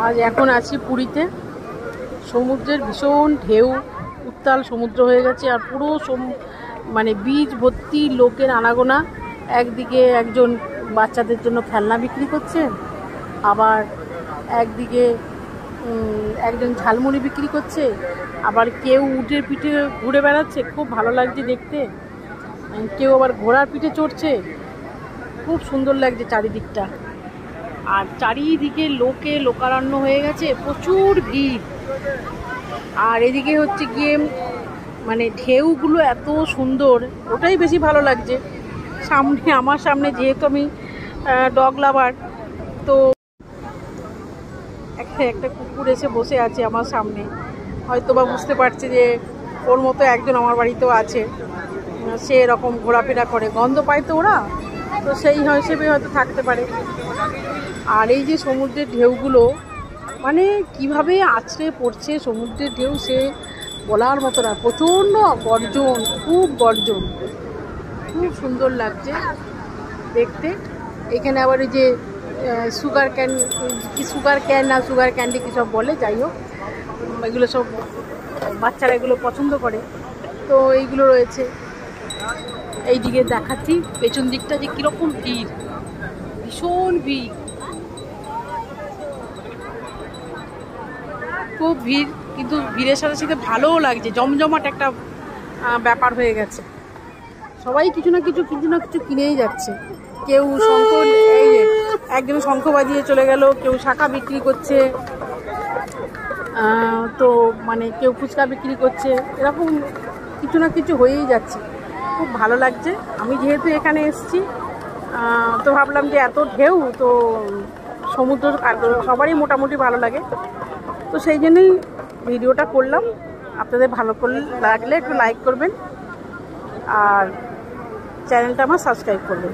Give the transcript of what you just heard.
আজ এখন আছি পুরীতে। সমুদ্রের ভীষণ ঢেউ, উত্তাল সমুদ্র হয়ে গেছে আর পুরো মানে বীজ ভর্তি লোকের আনাগোনা। একদিকে একজন বাচ্চাদের জন্য খেলনা বিক্রি করছে, আবার একদিকে একজন ঝালমুড়ি বিক্রি করছে, আবার কেউ উটের পিঠে ঘুরে বেড়াচ্ছে, খুব ভালো লাগছে দেখতে। কেউ আবার ঘোড়ার পিঠে চড়ছে, খুব সুন্দর লাগছে চারিদিকটা। আর চারিদিকে লোকারণ্য হয়ে গেছে, প্রচুর ভিড়। আর এদিকে হচ্ছে গিয়ে মানে ঢেউগুলো এত সুন্দর, ওটাই বেশি ভালো লাগছে। আমার সামনে যেহেতু আমি ডগ লাভার, তো একটা কুকুর এসে বসে আছে আমার সামনে। হয়তো বা বুঝতে পারছে যে ওর মতো একজন আমার বাড়িতেও আছে, সে এরকম ঘোরাফেরা করে, গন্ধ পায় তো ওরা, তো সেই হিসেবে হয়তো থাকতে পারে। আর এই যে সমুদ্রের ঢেউগুলো মানে কিভাবে আছড়ে পড়ছে সমুদ্রের ঢেউ, সে বলার মতো না। প্রচণ্ড গর্জন, খুব গর্জন, খুব সুন্দর লাগছে দেখতে। এখানে আবার এই যে সুগার ক্যান না সুগার ক্যান্ডি কী সব বলে, যাই হোক, এগুলো সব বাচ্চারা এগুলো পছন্দ করে, তো এইগুলো রয়েছে। এই দিকে দেখাচ্ছি পেছন দিকটা যে কীরকম ভিড়, ভীষণ ভিড়, খুব ভিড়। কিন্তু ভিড়ের সাথে সাথে ভালোও লাগছে, জমজমাট একটা ব্যাপার হয়ে গেছে। সবাই কিছু না কিছু কিনেই যাচ্ছে। কেউ শঙ্খ, এই একজন শঙ্খ বাজিয়ে চলে গেল, কেউ শাঁখা বিক্রি করছে, তো মানে কেউ ফুচকা বিক্রি করছে, এরকম কিছু না কিছু হয়েই যাচ্ছে। খুব ভালো লাগছে। আমি যেহেতু এখানে এসেছি, তো ভাবলাম যে এত ঢেউ, তো সমুদ্র সবারই মোটামুটি ভালো লাগে, তো সেই জন্যই ভিডিওটা করলাম। আপনাদের ভালো লাগলে একটু লাইক করবেন আর চ্যানেলটা আমার সাবস্ক্রাইব করবেন।